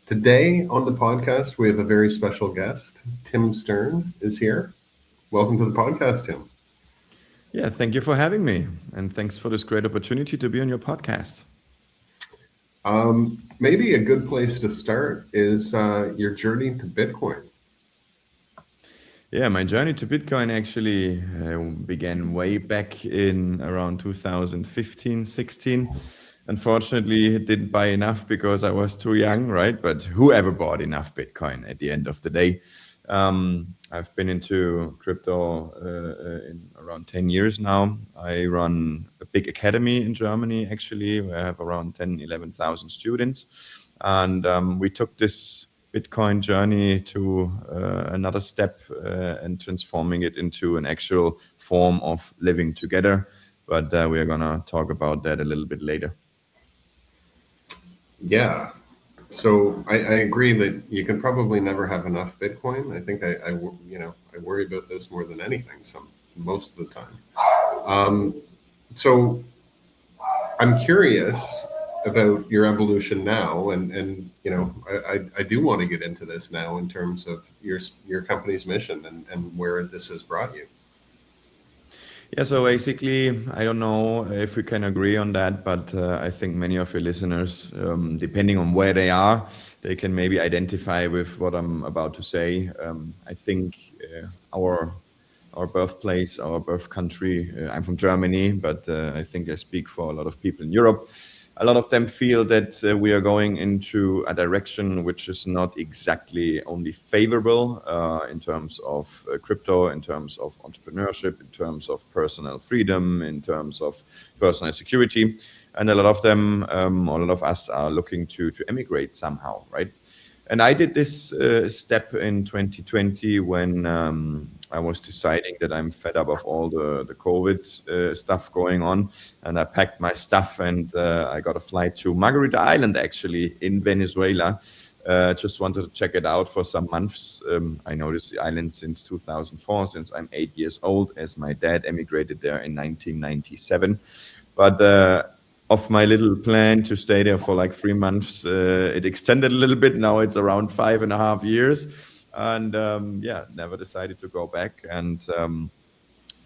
Today on the podcast, we have a very special guest. Tim Stern is here. Welcome to the podcast, Tim. Yeah, thank you for having me. And thanks for this great opportunity to be on your podcast. Maybe a good place to start is your journey to Bitcoin. Yeah, my journey to Bitcoin actually began way back in around 2015, 16. Unfortunately, it didn't buy enough because I was too young, right? But whoever bought enough Bitcoin at the end of the day? I've been into crypto in around 10 years now. I run a big academy in Germany, actually, where I have around 10, 11,000 students. And we took this Bitcoin journey to another step and transforming it into an actual form of living together. But we are going to talk about that a little bit later. Yeah. So I agree that you can probably never have enough Bitcoin. I think I worry about this more than anything. Most of the time. So I'm curious about your evolution now, and I do want to get into this now in terms of your company's mission and where this has brought you. Yeah, so basically, I don't know if we can agree on that, but I think many of your listeners, depending on where they are, they can maybe identify with what I'm about to say. I think our birthplace, our birth country. I'm from Germany, but I think I speak for a lot of people in Europe. A lot of them feel that we are going into a direction which is not exactly only favorable in terms of crypto, in terms of entrepreneurship, in terms of personal freedom, in terms of personal security. And a lot of them, a lot of us are looking to emigrate somehow, right? And I did this step in 2020 when I was deciding that I'm fed up of all the COVID stuff going on. And I packed my stuff and I got a flight to Margarita Island, actually, in Venezuela. Just wanted to check it out for some months. I know this island since 2004, since I'm 8 years old, as my dad emigrated there in 1997. But of my little plan to stay there for like 3 months. It extended a little bit. Now it's around 5.5 years. And yeah, never decided to go back. And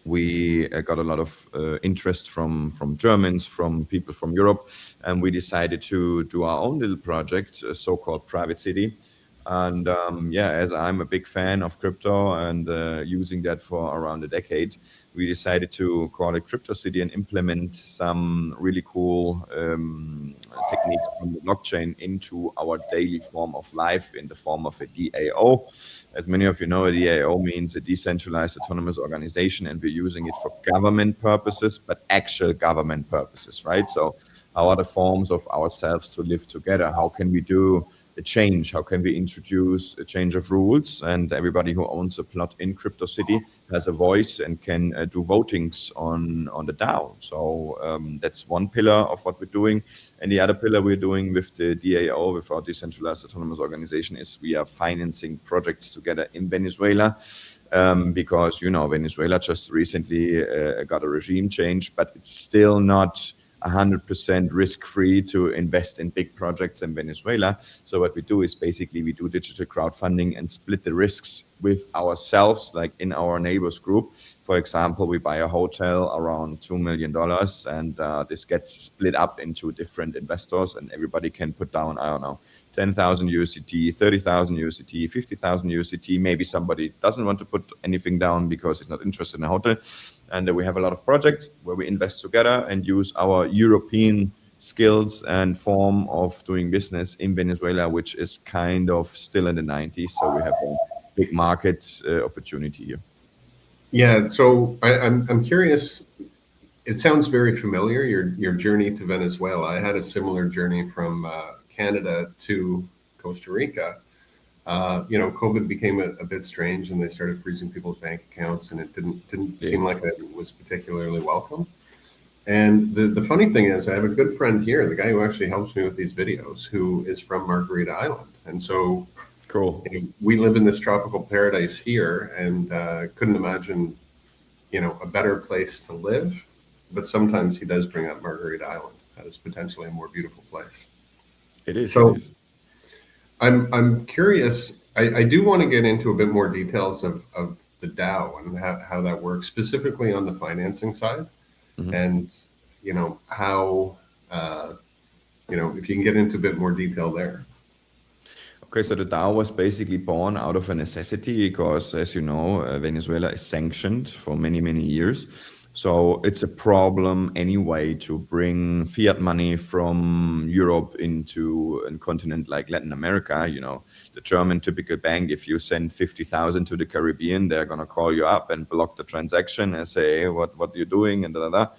we got a lot of interest from Germans, from people from Europe. And we decided to do our own little project, a so-called private city. And yeah, as I'm a big fan of crypto and using that for around a decade, we decided to call it Crypto City and implement some really cool techniques from the blockchain into our daily form of life in the form of a DAO. As many of you know, a DAO means a decentralized autonomous organization, and we're using it for government purposes, but actual government purposes, right? So how are the forms of ourselves to live together? How can we do a change? How can we introduce a change of rules? And everybody who owns a plot in Crypto City has a voice and can do votings on the DAO. So that's one pillar of what we're doing. And the other pillar we're doing with the DAO, with our decentralized autonomous organization, is we are financing projects together in Venezuela. Because, Venezuela just recently got a regime change, but it's still not 100% risk-free to invest in big projects in Venezuela. So what we do is basically we do digital crowdfunding and split the risks with ourselves, like in our neighbors group. For example, we buy a hotel around $2 million, and this gets split up into different investors, and everybody can put down, I don't know, 10,000 USDT, 30,000 USDT, 50,000 USDT. Maybe somebody doesn't want to put anything down because he's not interested in a hotel. And we have a lot of projects where we invest together and use our European skills and form of doing business in Venezuela, which is kind of still in the 90s. So we have a big market opportunity here. Yeah. So I'm curious. It sounds very familiar. Your journey to Venezuela. I had a similar journey from Canada to Costa Rica. COVID became a bit strange, and they started freezing people's bank accounts, and it didn't seem like it was particularly welcome. And the funny thing is, I have a good friend here, the guy who actually helps me with these videos, who is from Margarita Island, and so Cool. we live in this tropical paradise here, and couldn't imagine, a better place to live. But sometimes he does bring up Margarita Island as potentially a more beautiful place. It is. It So is. I'm curious. I do want to get into a bit more details of the DAO and how that works, specifically on the financing side, Mhm. and how if you can get into a bit more detail there. Okay, so the DAO was basically born out of a necessity because, as you know, Venezuela is sanctioned for many, many years. So it's a problem anyway to bring fiat money from Europe into a continent like Latin America. You know, the German typical bank, if you send 50,000 to the Caribbean, they're going to call you up and block the transaction and say, hey, what are you doing? And da, da, da.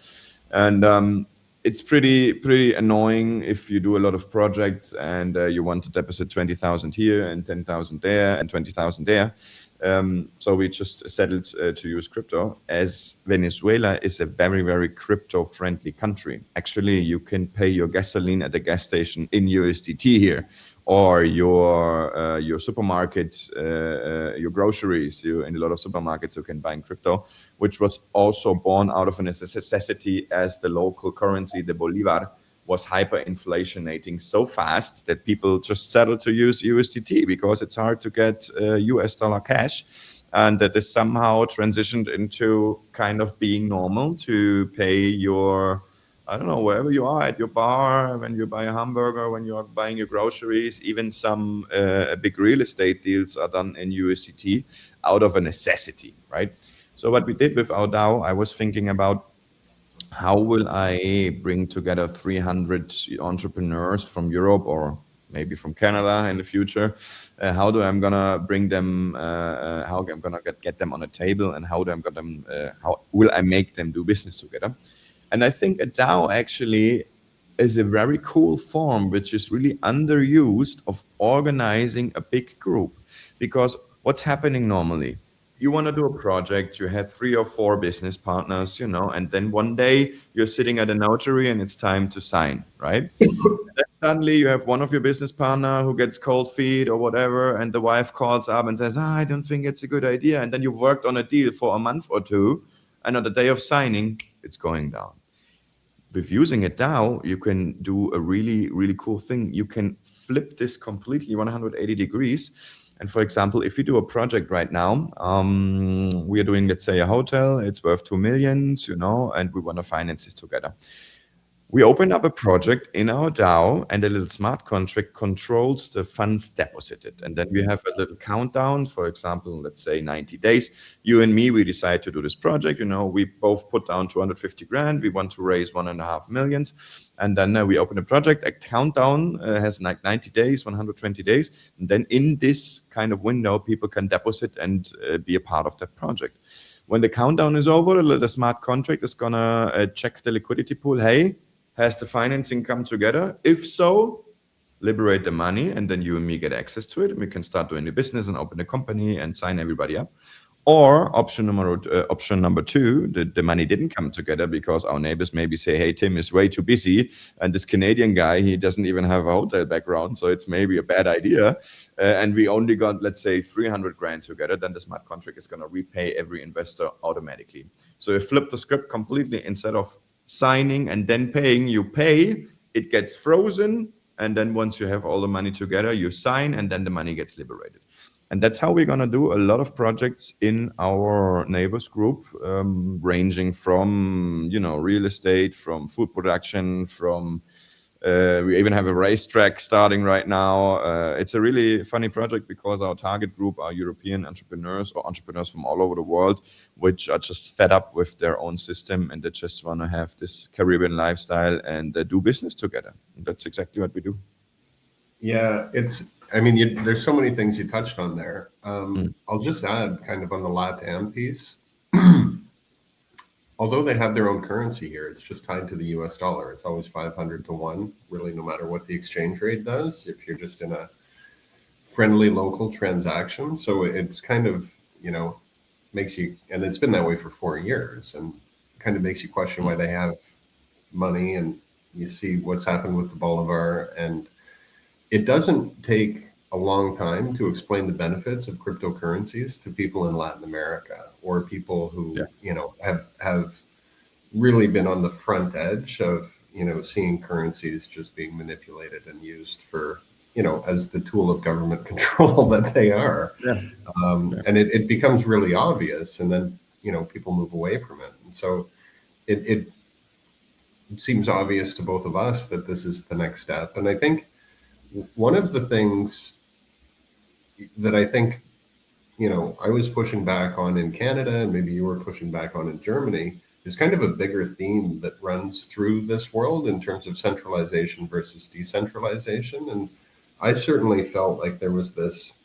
And it's pretty annoying if you do a lot of projects and you want to deposit 20,000 here and 10,000 there and 20,000 there. So we just settled to use crypto, as Venezuela is a very, very crypto friendly country. Actually, you can pay your gasoline at the gas station in USDT here, or your supermarket, your groceries. You in a lot of supermarkets you can buy in crypto, which was also born out of a necessity, as the local currency, the bolivar, was hyperinflationating so fast that people just settled to use USDT because it's hard to get US dollar cash. And that this somehow transitioned into kind of being normal to pay your, I don't know, wherever you are, at your bar, when you buy a hamburger, when you are buying your groceries, even some big real estate deals are done in USDT out of a necessity, right? So what we did with our DAO, I was thinking about, how will I bring together 300 entrepreneurs from Europe or maybe from Canada in the future? How do I'm gonna bring them? How I'm gonna get them on a table, and how do I'm gonna how will I make them do business together? And I think a DAO actually is a very cool form, which is really underused of organizing a big group. Because what's happening normally? You want to do a project, you have 3 or 4 business partners, you know, and then one day you're sitting at a notary and it's time to sign, right? Then suddenly you have one of your business partner who gets cold feet or whatever, and the wife calls up and says, I don't think it's a good idea. And then you've worked on a deal for a month or two, and on the day of signing, it's going down. With using a DAO, you can do a really, really cool thing. You can flip this completely 180 degrees. And for example, if you do a project right now, we are doing, let's say, a hotel, it's worth 2 millions, you know, and we want to finance this together. We open up a project in our DAO, and a little smart contract controls the funds deposited. And then we have a little countdown, for example, let's say 90 days. You and me, we decide to do this project. You know, we both put down 250 grand. We want to raise 1.5 million. And then we open a project. A countdown has like 90 days, 120 days. And then in this kind of window, people can deposit and be a part of that project. When the countdown is over, the smart contract is going to check the liquidity pool. Hey, has the financing come together? If so, liberate the money, and then you and me get access to it, and we can start doing the business and open a company and sign everybody up. Or option number 2, the money didn't come together because our neighbors maybe say, hey, Tim is way too busy, and this Canadian guy, he doesn't even have a hotel background, so it's maybe a bad idea. And we only got, let's say, 300 grand together. Then the smart contract is going to repay every investor automatically. So you flip the script completely. Instead of signing and then paying, you pay, it gets frozen, and then once you have all the money together, you sign, and then the money gets liberated. And that's how we're going to do a lot of projects in our neighbors group, ranging from, you know, real estate, from food production, from we even have a racetrack starting right now. It's a really funny project because our target group are European entrepreneurs or entrepreneurs from all over the world, which are just fed up with their own system, and they just want to have this Caribbean lifestyle and do business together. And that's exactly what we do. Yeah, I mean, there's so many things you touched on there. Mm. I'll just add kind of on the LATAM piece. Although they have their own currency here, it's just tied to the US dollar. It's always 500 to 1, really, no matter what the exchange rate does, if you're just in a friendly local transaction. So it's kind of, makes you, and it's been that way for 4 years, and kind of makes you question why they have money. And you see what's happened with the Bolivar, and it doesn't take a long time to explain the benefits of cryptocurrencies to people in Latin America, or people who, have really been on the front edge of, seeing currencies just being manipulated and used for as the tool of government control that they are. Yeah. Yeah. And it becomes really obvious, and then people move away from it. And so it seems obvious to both of us that this is the next step. And I think one of the things that I think I was pushing back on in Canada, and maybe you were pushing back on in Germany, is kind of a bigger theme that runs through this world in terms of centralization versus decentralization. And I certainly felt like there was this,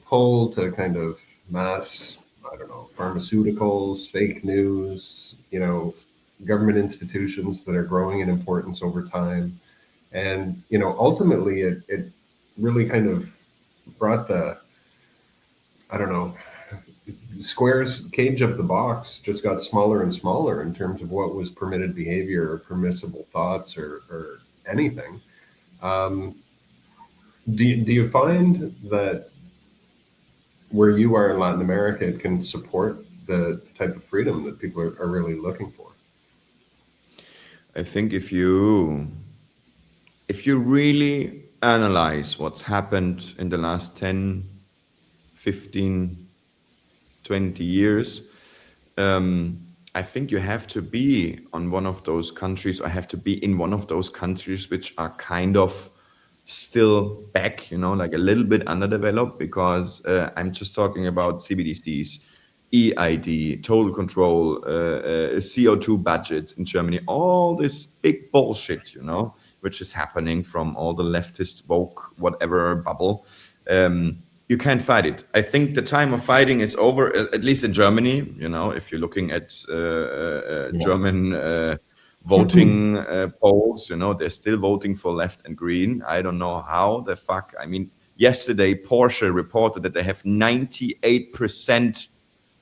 pull to kind of mass, I don't know, pharmaceuticals, fake news, government institutions that are growing in importance over time. And, ultimately it really kind of brought the, I don't know, Square's cage of the box just got smaller and smaller in terms of what was permitted behavior or permissible thoughts or anything. Um, do you find that where you are in Latin America, it can support the type of freedom that people are really looking for? I think if you really analyze what's happened in the last 10, 15, 20 years, I think you have to be on one of those countries, or have to be in one of those countries which are kind of still back, like a little bit underdeveloped, because I'm just talking about CBDCs, EID, total control, CO2 budgets in Germany, all this big bullshit, which is happening from all the leftist woke whatever bubble. You can't fight it. I think the time of fighting is over, at least in Germany. If you're looking at German voting polls, they're still voting for left and green. I don't know how the fuck. I mean, yesterday Porsche reported that they have 98%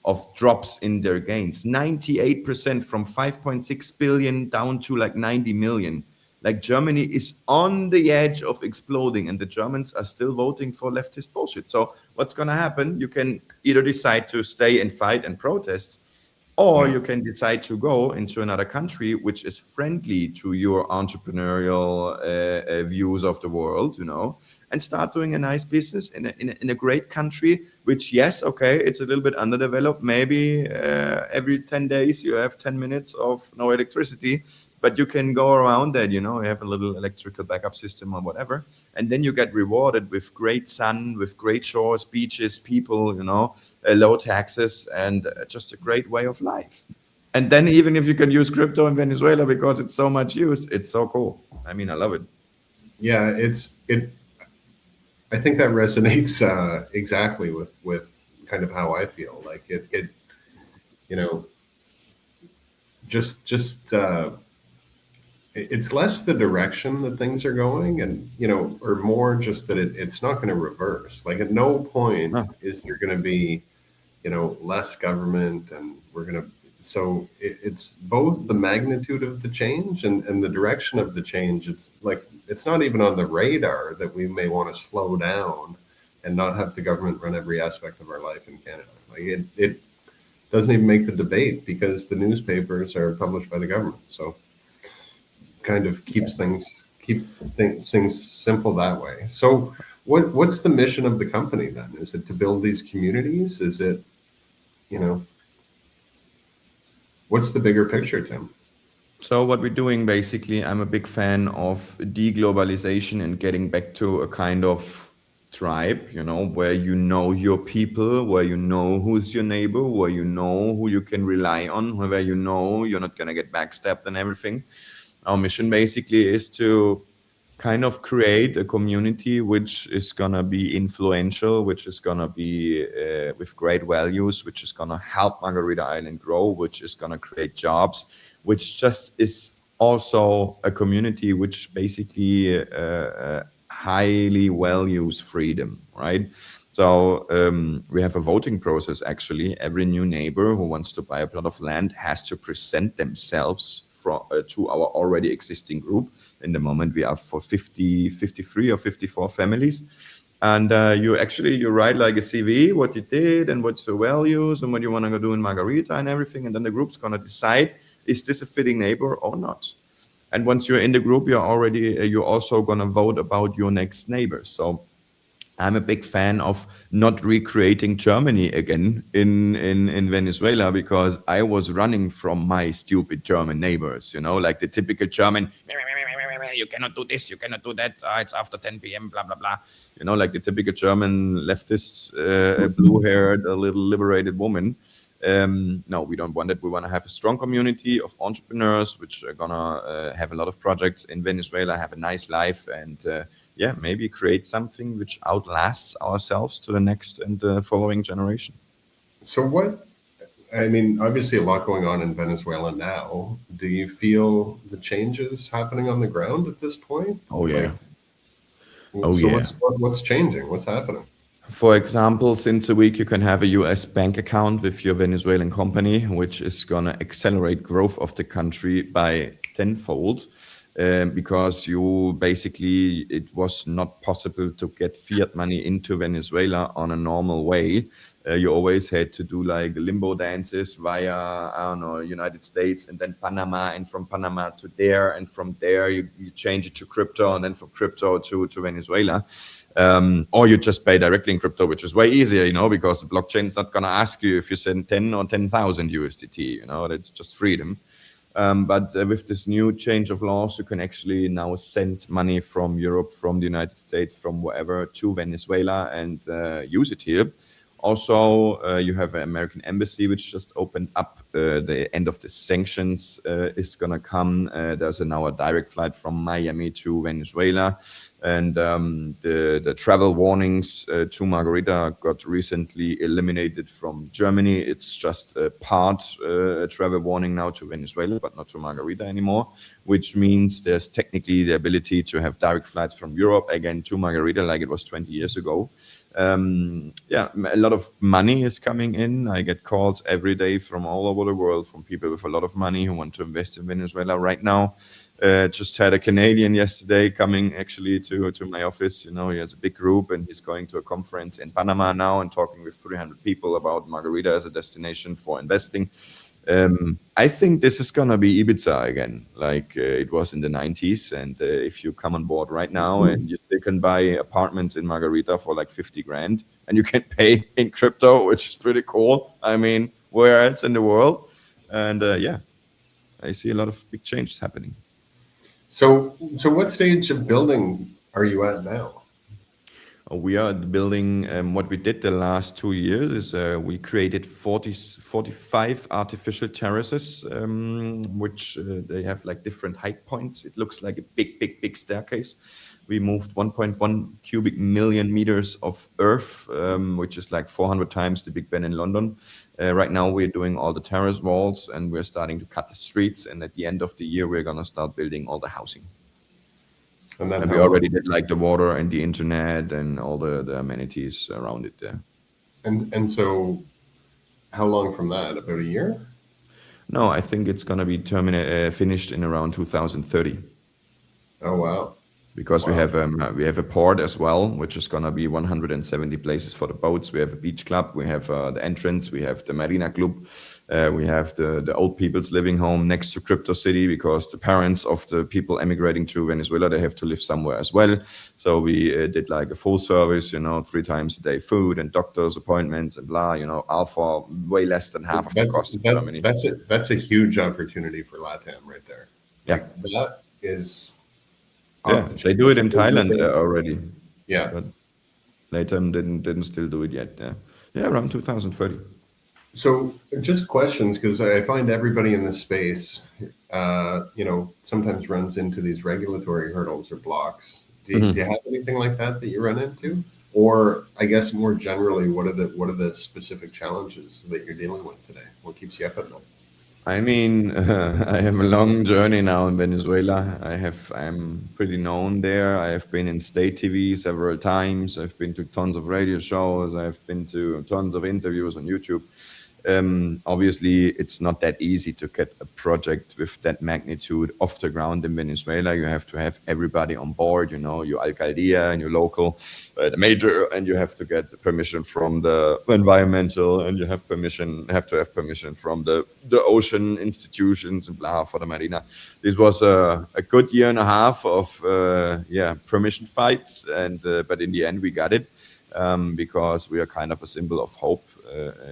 of drops in their gains. 98% from 5.6 billion down to like 90 million. Like, Germany is on the edge of exploding, and the Germans are still voting for leftist bullshit. So what's going to happen? You can either decide to stay and fight and protest, or you can decide to go into another country which is friendly to your entrepreneurial views of the world, and start doing a nice business in a great country, which, yes, okay, it's a little bit underdeveloped. Maybe every 10 days you have 10 minutes of no electricity, but you can go around that, you have a little electrical backup system or whatever. And then you get rewarded with great sun, with great shores, beaches, people, low taxes, and just a great way of life. And then even if you can use crypto in Venezuela because it's so much used, it's so cool. I mean, I love it. Yeah, I think that resonates exactly with kind of how I feel. Like it you know, just it's less the direction that things are going, and or more just that it's not going to reverse. Like, at no point No. is there going to be less government, and we're going to. So it's both the magnitude of the change and the direction of the change. It's like it's not even on the radar that we may want to slow down and not have the government run every aspect of our life in Canada. Like, it doesn't even make the debate because the newspapers are published by the government. So kind of keeps things simple that way. So what's the mission of the company then? Is it to build these communities? Is it, what's the bigger picture, Tim? So what we're doing, basically, I'm a big fan of deglobalization and getting back to a kind of tribe, where your people, where who's your neighbor, where who you can rely on, where you're not going to get backstabbed and everything. Our mission basically is to kind of create a community which is going to be influential, which is going to be with great values, which is going to help Margarita Island grow, which is going to create jobs, which just is also a community which basically highly values freedom, right? So we have a voting process, actually. Every new neighbor who wants to buy a plot of land has to present themselves to our already existing group. In the moment, we are for 53 or 54 families. And you write like a CV, what you did and what's your values and what you want to go do in Margarita and everything. And then the group's going to decide, is this a fitting neighbor or not? And once you're in the group, you're also gonna vote about your next neighbors. So I'm a big fan of not recreating Germany again in Venezuela, because I was running from my stupid German neighbors, like the typical German, you cannot do this, you cannot do that, it's after 10 p.m., blah, blah, blah. Like the typical German leftist, blue haired, a little liberated woman. No, we don't want it. We want to have a strong community of entrepreneurs, which are gonna have a lot of projects in Venezuela, have a nice life, and yeah, maybe create something which outlasts ourselves to the next and the following generation. So what, I mean, obviously a lot going on in Venezuela now. Do you feel the changes happening on the ground at this point? Oh yeah. Like, Oh so yeah. what's changing? What's happening? For example, since a week, you can have a US bank account with your Venezuelan company, which is going to accelerate growth of the country by tenfold. Because it was not possible to get fiat money into Venezuela on a normal way. You always had to do like limbo dances via, I don't know, United States and then Panama, and from Panama to there, and from there you change it to crypto, and then from crypto to Venezuela. Or you just pay directly in crypto, which is way easier, because the blockchain is not going to ask you if you send 10 or 10,000 USDT, that's just freedom. But with this new change of laws, you can actually now send money from Europe, from the United States, from wherever to Venezuela and use it here. Also, you have an American embassy, which just opened up. The end of the sanctions is going to come. There's now a direct flight from Miami to Venezuela. And the travel warnings to Margarita got recently eliminated from Germany. It's just a travel warning now to Venezuela, but not to Margarita anymore, which means there's technically the ability to have direct flights from Europe again to Margarita, like it was 20 years ago. Yeah, a lot of money is coming in. I get calls every day from all over the world, from people with a lot of money who want to invest in Venezuela right now. Just had a Canadian yesterday coming actually to my office. He has a big group, and he's going to a conference in Panama now and talking with 300 people about Margarita as a destination for investing. I think this is gonna be Ibiza again, like it was in the 90s. And if you come on board right now, and you can buy apartments in Margarita for like 50 grand, and you can pay in crypto, which is pretty cool. I mean, where else in the world? And yeah, I see a lot of big changes happening. So what stage of building are you at now? We are building, what we did the last 2 years is we created 45 artificial terraces, which they have like different height points. It looks like a big staircase. We moved 1.1 cubic million meters of earth, which is like 400 times the Big Ben in London. Right now we're doing all the terrace walls, and we're starting to cut the streets. And at the end of the year, we're going to start building all the housing. And then And we already did like the water and the internet and all the amenities around it there. And so how long from that? About a year? No, I think it's going to be finished in around 2030. Oh wow. Because Wow. we have a port as well, which is going to be 170 places for the boats. We have a beach club, we have the entrance, we have the Marina Club, we have the old people's living home next to Crypto City, because the parents of the people emigrating to Venezuela, they have to live somewhere as well. So we did like a full service, 3 times a day, food and doctor's appointments and blah, all for way less than half of the cost of Germany. That's a huge opportunity for LATAM right there. Yeah. Like that is. Yeah, they do it in Thailand already. Yeah. But later didn't still do it yet. Yeah, around 2030. So just questions, because I find everybody in this space, sometimes runs into these regulatory hurdles or blocks. Do you have anything like that you run into? Or I guess more generally, what are the specific challenges that you're dealing with today? What keeps you up at night? I mean, I have a long journey now in Venezuela. I'm pretty known there. I have been in state TV several times. I've been to tons of radio shows. I've been to tons of interviews on YouTube. Obviously, it's not that easy to get a project with that magnitude off the ground in Venezuela. You have to have everybody on board, your alcaldía and your local, the major, and you have to get permission from the environmental, and you have to have permission from the ocean institutions and blah for the marina. This was a good year and a half of permission fights, and but in the end we got it. Because we are kind of a symbol of hope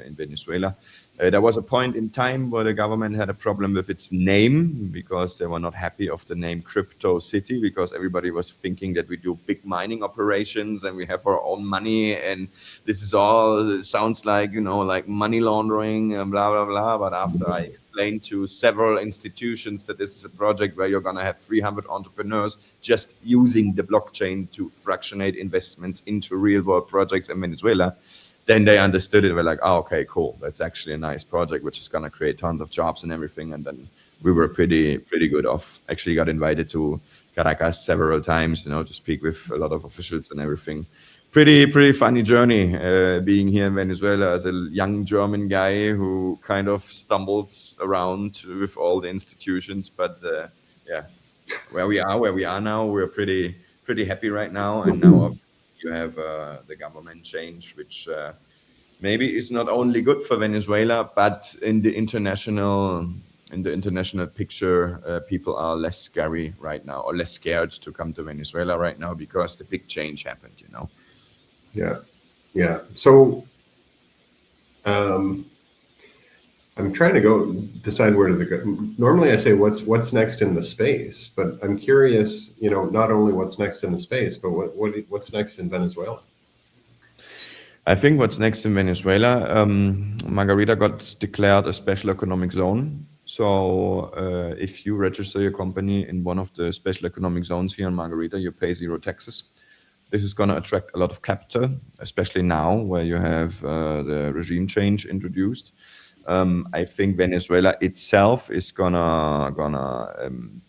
in Venezuela. There was a point in time where the government had a problem with its name because they were not happy of the name Crypto City, because everybody was thinking that we do big mining operations and we have our own money, and this is all sounds like like money laundering and blah blah blah. But after I explained to several institutions that this is a project where you're going to have 300 entrepreneurs just using the blockchain to fractionate investments into real world projects in Venezuela, then they understood it. We're like, oh, okay, cool. That's actually a nice project, which is going to create tons of jobs and everything. And then we were pretty good off. Actually got invited to Caracas several times, to speak with a lot of officials and everything. Pretty funny journey being here in Venezuela as a young German guy who kind of stumbles around with all the institutions. But where we are now, we're pretty happy right now. And now you have the government change, which maybe is not only good for Venezuela, but in the international picture, people are less scary right now, or less scared to come to Venezuela right now because the big change happened. Yeah. So I'm trying to decide where to go. Normally I say what's next in the space, but I'm curious, not only what's next in the space, but what's next in Venezuela? I think what's next in Venezuela, Margarita got declared a special economic zone. So if you register your company in one of the special economic zones here in Margarita, you pay 0 taxes. This is going to attract a lot of capital, especially now where you have the regime change introduced. I think Venezuela itself is gonna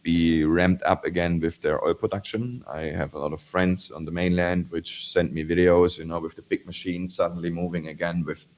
be ramped up again with their oil production. I have a lot of friends on the mainland which sent me videos, with the big machines suddenly moving again with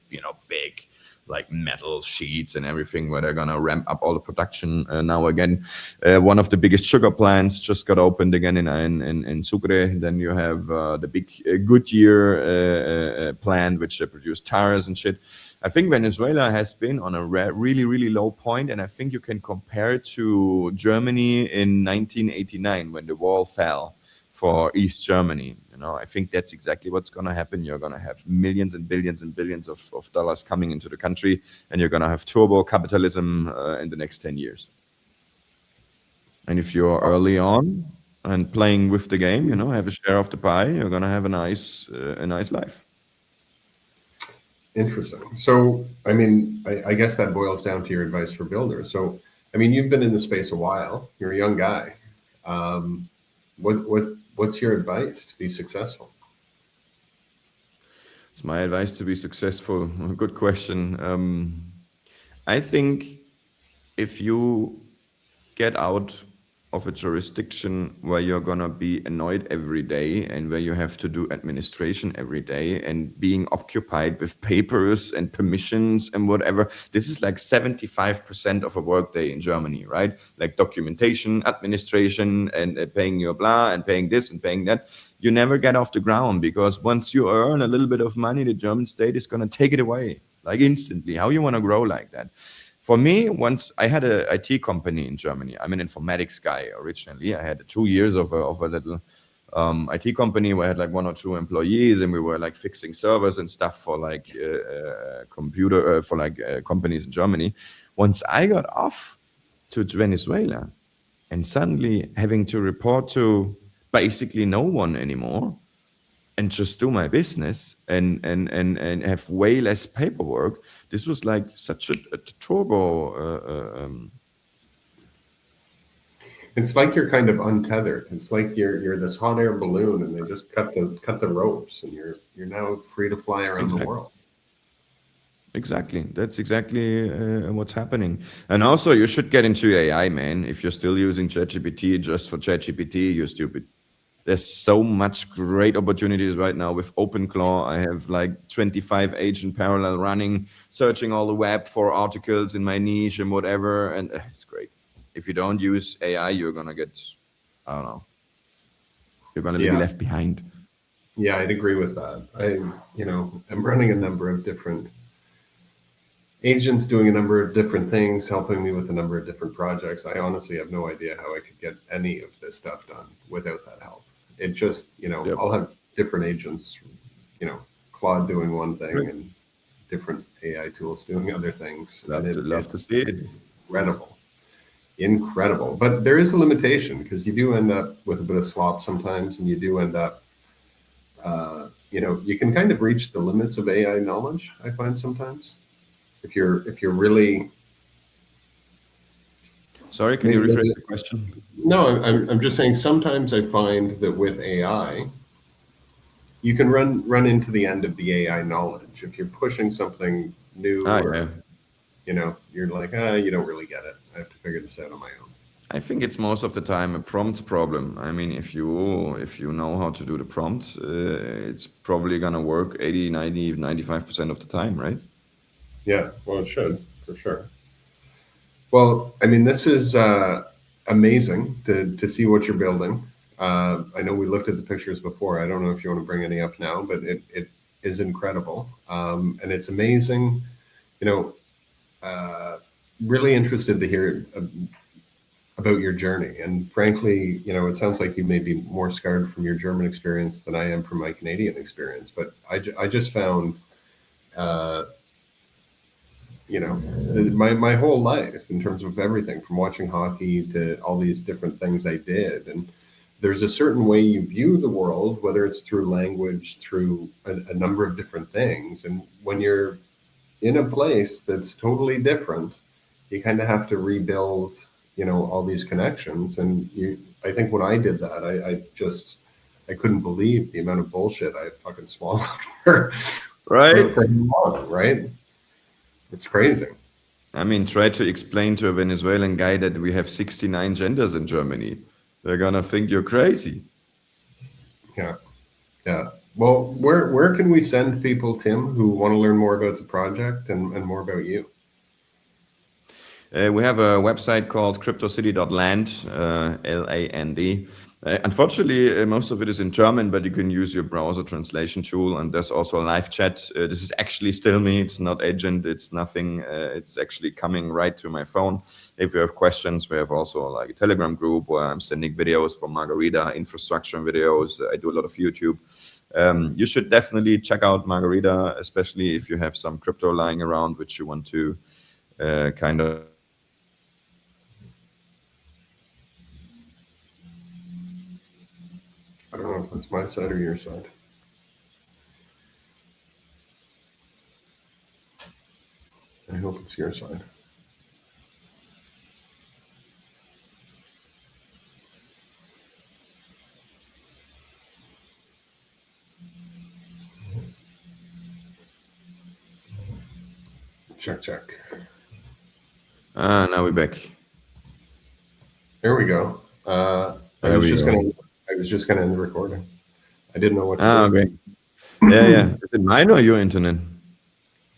big like metal sheets and everything, where they're gonna ramp up all the production now again. One of the biggest sugar plants just got opened again in Sucre. Then you have the big Goodyear plant, which they produce tires and shit. I think Venezuela has been on a really, really low point, and I think you can compare it to Germany in 1989 when the wall fell for East Germany. I think that's exactly what's going to happen. You're going to have millions and billions and billions of dollars coming into the country, and you're going to have turbo capitalism in the next 10 years. And if you're early on and playing with the game, have a share of the pie, you're going to have a nice life. Interesting. So, I guess that boils down to your advice for builders. So, you've been in the space a while. You're a young guy. What's your advice to be successful? It's my advice to be successful. Good question. I think if you get out of a jurisdiction where you're gonna be annoyed every day and where you have to do administration every day and being occupied with papers and permissions and whatever, this is like 75% of a workday in Germany, right? Like documentation, administration, and paying your blah and paying this and paying that. You never get off the ground, because once you earn a little bit of money, the German state is gonna take it away, like instantly. How you wanna grow like that? For me, once I had an IT company in Germany. I'm an informatics guy originally. I had 2 years of a little IT company where I had like 1 or 2 employees, and we were like fixing servers and stuff for like companies in Germany. Once I got off to Venezuela and suddenly having to report to basically no one anymore, and just do my business and have way less paperwork. This was like such a turbo. It's like you're kind of untethered. It's like you're this hot air balloon, and they just cut the ropes, and you're now free to fly around the world. Exactly. That's exactly what's happening. And also, you should get into AI, man. If you're still using ChatGPT just for ChatGPT, you're stupid. there's so much great opportunities right now with OpenClaw. I have like 25 agent parallel running, searching all the web for articles in my niche and whatever, and it's great. If you don't use AI, you're gonna get, I don't know, you're gonna be Yeah. left behind. Yeah, I'd agree with that. I'm running a number of different agents, doing a number of different things, helping me with a number of different projects. I honestly have no idea how I could get any of this stuff done without that help. It just, Yep. I'll have different agents, Claude doing one thing and different AI tools doing other things. And Love to it's see it. incredible. But there is a limitation because you do end up with a bit of slop sometimes, and you do end up, you can kind of reach the limits of AI knowledge, I find sometimes. If you're really Sorry, can you rephrase the question? no, I'm just saying sometimes I find that with AI, you can run into the end of the AI knowledge. If you're pushing something new or Yeah. you're like, you don't really get it. I have to figure this out on my own. I think it's most of the time a prompts problem. I mean, if you know how to do the prompts, it's probably gonna work 80, 90, 95% of the time, right? Yeah, well, it should for sure. Well, I mean, this is amazing to see what you're building. I know we looked at the pictures before. I don't know if you want to bring any up now, but it is incredible. And it's amazing, you know, really interested to hear about your journey. And frankly, it sounds like you may be more scarred from your German experience than I am from my Canadian experience. But I just found, my whole life in terms of everything from watching hockey to all these different things I did. And there's a certain way you view the world, whether it's through language, through a number of different things. And when you're in a place that's totally different, you kind of have to rebuild, all these connections. And I think when I did that, I couldn't believe the amount of bullshit I fucking swallowed for, Right. for long, right? It's crazy. I mean, try to explain to a Venezuelan guy that we have 69 genders in Germany. They're gonna think you're crazy. Yeah. Yeah. Well, where can we send people, Tim, who want to learn more about the project and more about you? We have a website called cryptocity.land, LAND. Unfortunately, most of it is in German, but you can use your browser translation tool. And there's also a live chat. This is actually still me. It's not agent. It's nothing. It's actually coming right to my phone. If you have questions, we have also like a Telegram group where I'm sending videos for Margarita, infrastructure videos. I do a lot of YouTube. You should definitely check out Margarita, especially if you have some crypto lying around, which you want to kind of. I don't know if that's my side or your side. I hope it's your side. Check. Now we're back. There we go. I was just gonna end the recording. I didn't know what to do. Okay. Yeah. Is it mine or your internet?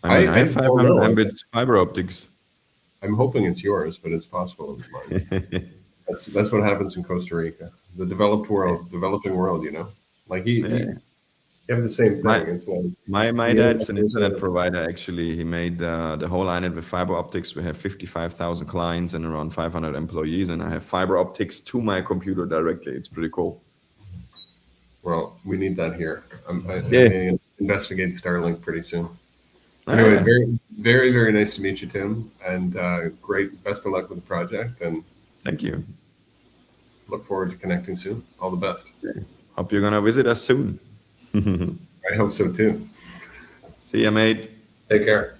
I mean, I have don't know. 500 Mbits fiber optics. I'm hoping it's yours, but it's possible it's mine. That's what happens in Costa Rica, the developing world. Like you have the same thing. It's like My dad's an internet provider. Actually, he made the whole island with fiber optics. We have 55,000 clients and around 500 employees, and I have fiber optics to my computer directly. It's pretty cool. Well, we need that here. I may investigate Starlink pretty soon. Anyway, Yeah. very, very, very nice to meet you, Tim, and great. Best of luck with the project, and Thank you. look forward to connecting soon. All the best. Hope you're gonna visit us soon. I hope so too. See ya, mate. Take care.